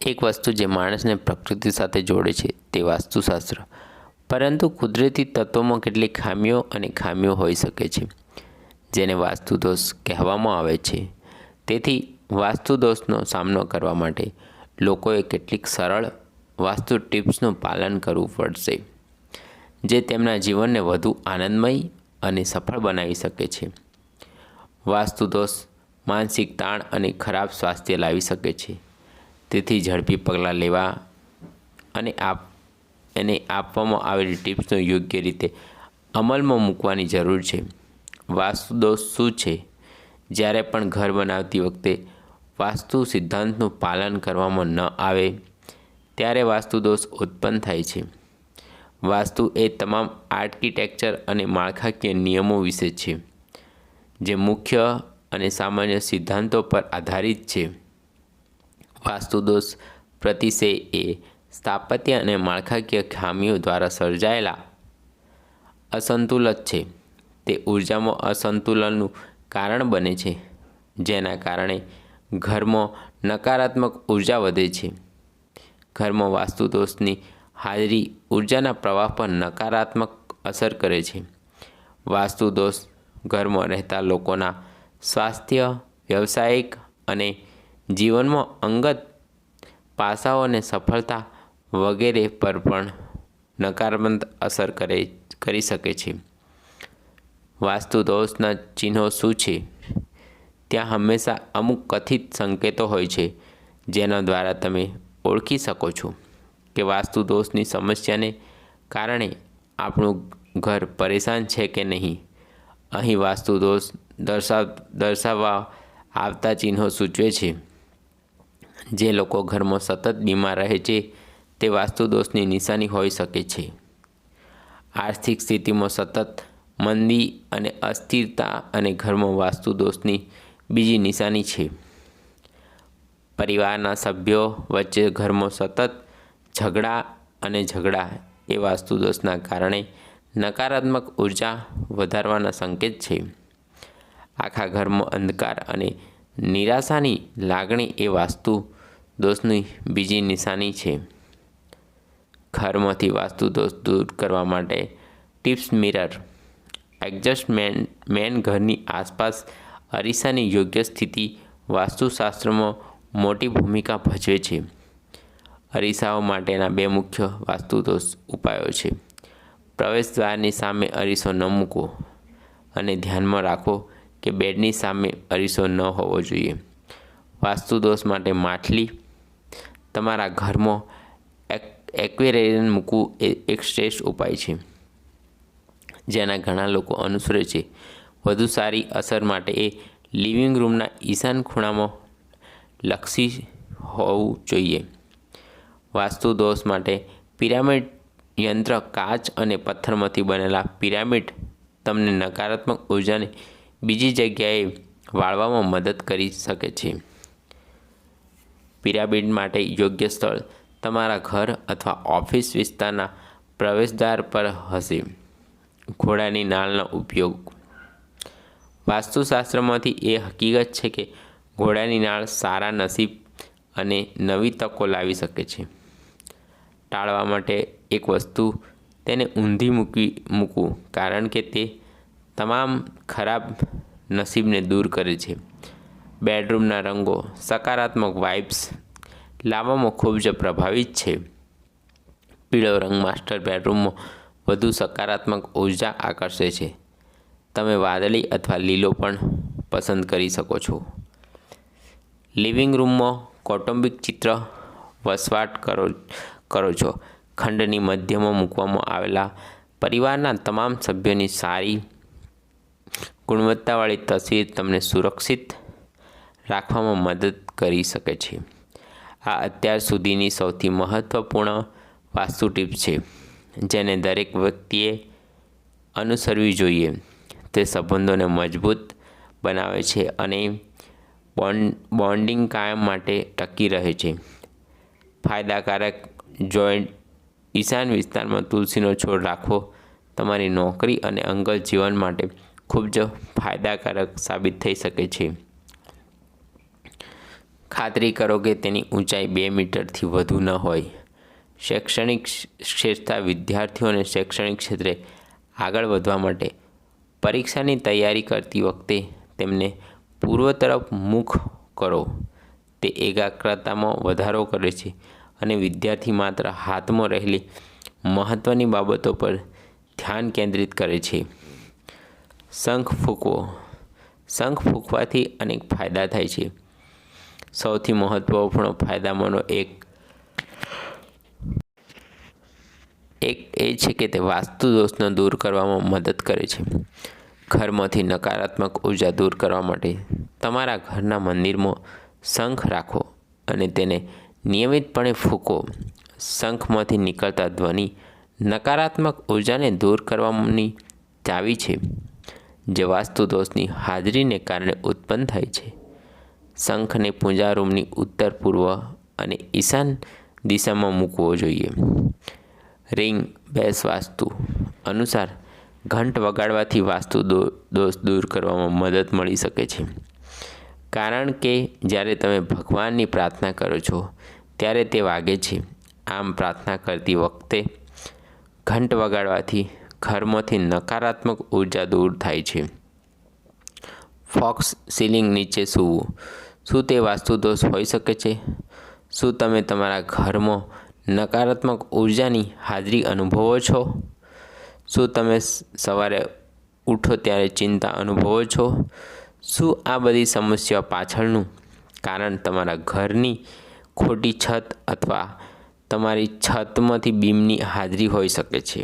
એક વસ્તુ જે માણસને પ્રકૃતિ સાથે જોડે છે તે વાસ્તુશાસ્ત્ર, પરંતુ કુદરતી તત્વોમાં કેટલીક ખામીઓ અને ખામીઓ હોઈ શકે છે જેને વાસ્તુદોષ કહેવામાં આવે છે. તેથી વાસ્તુદોષનો સામનો કરવા માટે લોકોએ કેટલીક સરળ વાસ્તુ ટિપ્સનું પાલન કરવું પડશે, જે તેમના જીવનને વધુ આનંદમય અને સફળ બનાવી શકે છે. વાસ્તુદોષ માનસિક તાણ અને ખરાબ સ્વાસ્થ્ય લાવી શકે છે. તેથી ઝડપી પગલાં લેવા અને આપવામાં આવેલી ટિપ્સનો યોગ્ય રીતે અમલમાં મૂકવાની જરૂર છે. વાસ્તુદોષ શું છે? જ્યારે પણ ઘર બનાવતી વખતે વાસ્તુ સિદ્ધાંતનું પાલન કરવામાં ન આવે ત્યારે વાસ્તુદોષ ઉત્પન્ન થાય છે. વાસ્તુ એ તમામ આર્કિટેક્ચર અને માળખાકીય નિયમો વિશે છે, જે મુખ્ય અને સામાન્ય સિદ્ધાંતો પર આધારિત છે. વાસ્તુદોષ પ્રતિષેય એ સ્થાપત્ય અને માળખાકીય ખામીઓ દ્વારા સર્જાયેલા અસંતુલન છે. તે ઉર્જામાં અસંતુલનનું કારણ બને છે, જેના કારણે ઘરમાં નકારાત્મક ઉર્જા વધે છે. ઘરમાં વાસ્તુદોષની હાજરી ઉર્જાના પ્રવાહ પર નકારાત્મક અસર કરે છે. વાસ્તુદોષ ઘરમાં રહેતા લોકોના સ્વાસ્થ્ય, વ્યવસાયિક અને જીવનમાં અંગત પાસાઓ અને સફળતા વગેરે પર પણ નકારાત્મક અસર કરી શકે છે. વાસ્તુદોષના ચિહ્નો શું છે? ત્યાં હંમેશા અમુક કથિત સંકેતો હોય છે જેના દ્વારા તમે ઓળખી શકો છો કે વાસ્તુદોષની સમસ્યાને કારણે આપણું ઘર પરેશાન છે કે નહીં. અહીં વાસ્તુદોષ દર્શાવવા આવતા ચિહ્નો સૂચવે છે. જે લોકો ઘરમાં સતત બીમાર રહે છે તે વાસ્તુદોષની નિશાની હોઈ શકે છે. આર્થિક સ્થિતિમાં સતત મંદી અને અસ્થિરતા અને ઘરમાં વાસ્તુદોષની બીજી નિશાની છે. પરિવારના સભ્યો વચ્ચે ઘરમાં સતત ઝઘડા એ વાસ્તુદોષના કારણે નકારાત્મક ઉર્જા વધારવાના સંકેત છે. આખા ઘરમાં અંધકાર અને નિરાશાની લાગણી એ વાસ્તુદોષની બીજી નિશાની છે. ઘરમાંથી વાસ્તુદોષ દૂર કરવા માટે ટિપ્સ. મિરર એડજસ્ટમેન્ટ ઘરની આસપાસ અરીસાની યોગ્ય સ્થિતિ વાસ્તુશાસ્ત્રમાં મોટી ભૂમિકા ભજવે છે. અરીસાઓ માટેના બે મુખ્ય વાસ્તુદોષ ઉપાયો છે. પ્રવેશદ્વારની સામે અરીસો ન મૂકવો અને ધ્યાનમાં રાખો કે બેડની સામે અરીસો ન હોવો જોઈએ. વાસ્તુદોષ માટે માછલી. તમારા ઘરમાં એક્વેરિયમ મૂકવું એ એક શ્રેષ્ઠ ઉપાય છે જેના ઘણા લોકો અનુસરે છે. વધુ સારી અસર માટે એ લિવિંગ રૂમના ઈશાન ખૂણામાં લક્ષી હોવું જોઈએ. વાસ્તુદોષ માટે પિરામિડ યંત્ર. કાચ અને પથ્થરમાંથી બનેલા પિરામિડ તમને નકારાત્મક ઉર્જાને બીજી જગ્યાએ વાળવામાં મદદ કરી શકે છે. પિરામિડ માટે યોગ્ય સ્થળ તમારા ઘર અથવા ઓફિસ વિસ્તારના પ્રવેશદ્વાર પર હશે. ઘોડાની નાળનો ઉપયોગ. વાસ્તુશાસ્ત્રમાંથી એ હકીકત છે કે ઘોડાની નાળ સારા નસીબ અને નવી તકો લાવી શકે છે. ટાળવા માટે એક વસ્તુ, તેને ઊંધી મૂકવું, કારણ કે તે તમામ ખરાબ નસીબને દૂર કરે છે. બેડરૂમના રંગો સકારાત્મક વાઇબ્સ લાવવામાં ખૂબ જ પ્રભાવિત છે. પીળો રંગ માસ્ટર બેડરૂમમાં વધુ સકારાત્મક ઉર્જા આકર્ષે છે. તમે વાદળી અથવા લીલો પણ પસંદ કરી શકો છો. લિવિંગ રૂમમાં કૌટુંબિક ચિત્ર વસવાટ કરો છો. ખંડની મધ્યમાં મૂકવામાં આવેલા પરિવારના તમામ સભ્યોની સારી ગુણવત્તાવાળી તસવીર તમને સુરક્ષિત રાખવામાં મદદ કરી શકે છે. આ અત્યાર સુધીની સૌથી મહત્ત્વપૂર્ણ વાસ્તુ ટિપ્સ છે જેને દરેક વ્યક્તિએ અનુસરવી જોઈએ. તે સંબંધોને મજબૂત બનાવે છે અને બોન્ડિંગ કાયમ માટે ટકી રહે છે. ફાયદાકારક જોઈન્ટ. ઈશાન વિસ્તારમાં તુલસીનો છોડ રાખવો તમારી નોકરી અને અંગત જીવન માટે ખૂબ જ ફાયદાકારક સાબિત થઈ શકે છે. ખાતરી કરો કે તેની ઊંચાઈ 2 મીટરથી વધુ ન હોય. શૈક્ષણિક શ્રેષ્ઠતા વિદ્યાર્થીઓને શૈક્ષણિક ક્ષેત્રે આગળ વધવા માટે પરીક્ષાની તૈયારી કરતી વખતે તેમને પૂર્વ તરફ મુખ કરો. તે એકાગ્રતામાં વધારો કરે છે અને વિદ્યાર્થી માત્ર હાથમાં રહેલી મહત્ત્વની બાબતો પર ધ્યાન કેન્દ્રિત કરે છે. શંખ ફૂંકવો. શંખ ફૂંકવાથી અનેક ફાયદા થાય છે. સૌથી મહત્ત્વપૂર્ણ ફાયદામાંનો એક એ છે કે તે વાસ્તુ દોષને દૂર કરવામાં મદદ કરે છે. ઘરમાંથી નકારાત્મક ઉર્જા દૂર કરવા માટે તમારા ઘરના મંદિરમાં શંખ રાખો અને તેને નિયમિતપણે ફૂંકો. શંખમાંથી નીકળતા ધ્વનિ નકારાત્મક ઉર્જાને દૂર કરવાની ચાવી છે, જે વાસ્તુ દોષની હાજરીને કારણે ઉત્પન્ન થાય છે. શંખને પૂજા રૂમની ઉત્તર, પૂર્વ અને ઈશાન દિશામાં મૂકવો જોઈએ. રિંગ બેસ વાસ્તુ અનુસાર ઘંટ વગાડવાથી વાસ્તુ દોષ દૂર કરવામાં મદદ મળી શકે છે, કારણ કે જ્યારે તમે ભગવાનની પ્રાર્થના કરો છો ત્યારે તે વાગે છે. આમ પ્રાર્થના કરતી વખતે ઘંટ વગાડવાથી ઘરમાંથી નકારાત્મક ઉર્જા દૂર થાય છે. ફોક્સ સીલિંગ નીચે સૂવું. શું તે વાસ્તુ દોષ હોઈ શકે છે? શું તમે તમારા ઘરમાં નકારાત્મક ઉર્જાની હાજરી અનુભવો છો? શું તમે સવારે ઉઠો ત્યારે ચિંતા અનુભવો છો? શું આ બધી સમસ્યાઓ પાછળનું કારણ તમારા ઘરની ખોટી છત અથવા તમારી છતમાંથી બીમની હાજરી હોઈ શકે છે?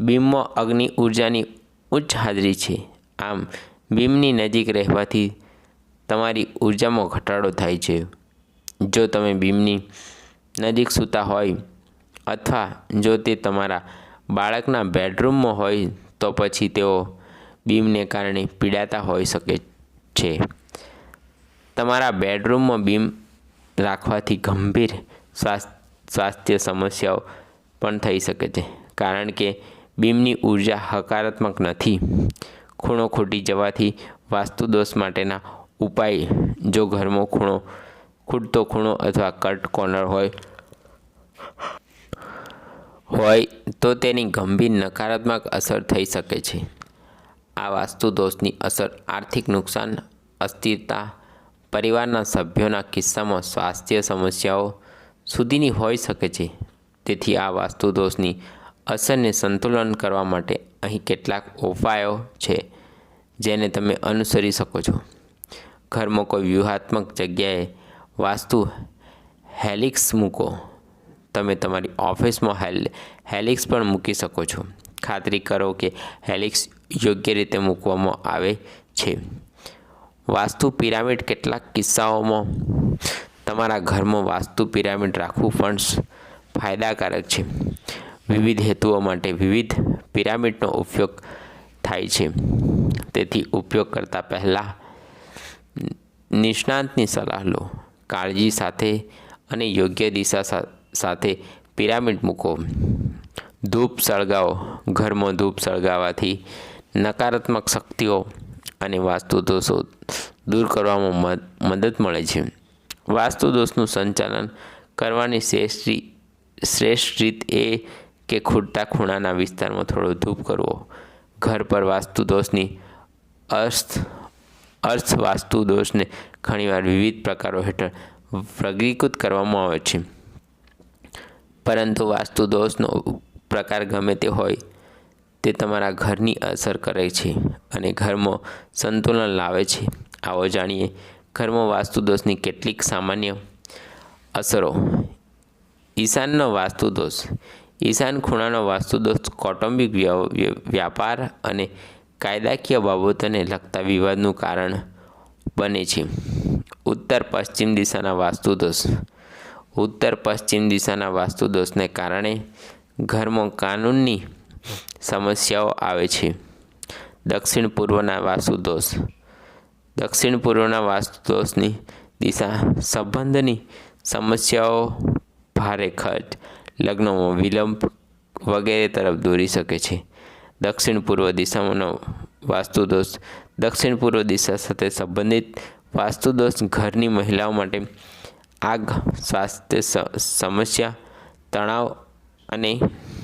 બીમમાં અગ્નિ ઉર્જાની ઉચ્ચ હાજરી છે. આમ બીમની નજીક રહેવાથી તમારી ઉર્જામાં ઘટાડો થાય છે. જો તમે બીમની નજીક સૂતા હોય અથવા જો તે તમારા બાળકના બેડરૂમમાં હોય તો પછી તેઓ બીમને કારણે પીડાતા હોઈ શકે છે. તમારા બેડરૂમમાં બીમ રાખવાથી ગંભીર સ્વાસ્થ્ય સમસ્યાઓ પણ થઈ શકે છે, કારણ કે બીમની ઉર્જા હકારાત્મક નથી. ખૂણો ખૂટી જવાથી વાસ્તુ દોષ માટેના ઉપાય. જો ઘરમાં ખૂટતો ખૂણો અથવા કટ કોર્નર હોય તો તેની ગંભીર નકારાત્મક અસર થઈ શકે છે. આ વાસ્તુ દોષની અસર આર્થિક નુકસાન, અસ્થિરતા, પરિવારના સભ્યોના કિસ્સામાં સ્વાસ્થ્ય સમસ્યાઓ સુધીની હોઈ શકે છે. તેથી આ વાસ્તુ દોષની અસરને સંતુલન કરવા માટે અહીં કેટલાક ઉપાયો છે જેને તમે અનુસરી શકો છો. ઘરમાં કોઈ વ્યૂહાત્મક જગ્યાએ વાસ્તુ હેલિક્સ મૂકો. તમે તમારી ઓફિસમાં હેલિક્સ પણ મૂકી શકો છો. ખાતરી કરો કે હેલિક્સ યોગ્ય રીતે મૂકવામાં આવે છે. વાસ્તુ પિરામિડ. કેટલાક કિસ્સાઓમાં તમારા ઘરમાં વાસ્તુ પિરામિડ રાખવું પણ ફાયદાકારક છે. વિવિધ હેતુઓ માટે વિવિધ પિરામિડનો ઉપયોગ થાય છે. તેથી ઉપયોગ કરતા પહેલાં નિષ્ણાતની સલાહ લો. કાળજી સાથે અને યોગ્ય દિશા સાથે પિરામિડ મૂકો. ધૂપ સળગાવો. ઘરમાં ધૂપ સળગાવવાથી નકારાત્મક શક્તિઓ અને વાસ્તુ દોષો દૂર કરવામાં મદદ મળે છે. વાસ્તુ દોષનું સંચાલન કરવાની શ્રેષ્ઠ રીત એ કે ખૂટતા ખૂણાના વિસ્તારમાં થોડો ધૂપ કરવો. ઘર પર વાસ્તુ દોષની અર્થ વાસ્તુ દોષને ઘણીવાર વિવિધ પ્રકારો હેઠળ વર્ગીકૃત કરવામાં આવે છે, પરંતુ વાસ્તુ દોષનો પ્રકાર ગમે તે હોય તે તમારા ઘરની અસર કરે છે અને ઘરમાં સંતુલન લાવે છે. આવો જાણીએ ઘરમાં વાસ્તુ દોષની કેટલીક સામાન્ય અસરો. ઈશાનનો વાસ્તુ દોષ. ઈશાન ખૂણાનો વાસ્તુ દોષ કૌટુંબિક, વ્યાપાર અને કાયદાકીય બાબતોને લગતા વિવાદનું કારણ બને છે. ઉત્તર પશ્ચિમ દિશાના વાસ્તુ દોષ. ઉત્તર પશ્ચિમ દિશાના વાસ્તુ દોષને કારણે ઘરમાં કાનૂનની સમસ્યાઓ આવે છે. દક્ષિણ પૂર્વના વાસ્તુ દોષ. દક્ષિણ પૂર્વના વાસ્તુ દોષની દિશા સંબંધની સમસ્યાઓ, ભારે ખર્ચ, લગ્નમાં વિલંબ વગેરે તરફ દોરી શકે છે. દક્ષિણ પૂર્વ દિશામાંનો વાસ્તુ દોષ. દક્ષિણ પૂર્વ દિશા સાથે સંબંધિત વાસ્તુદોષ ઘરની મહિલાઓ માટે આગ, સ્વાસ્થ્ય સમસ્યા, તણાવ અને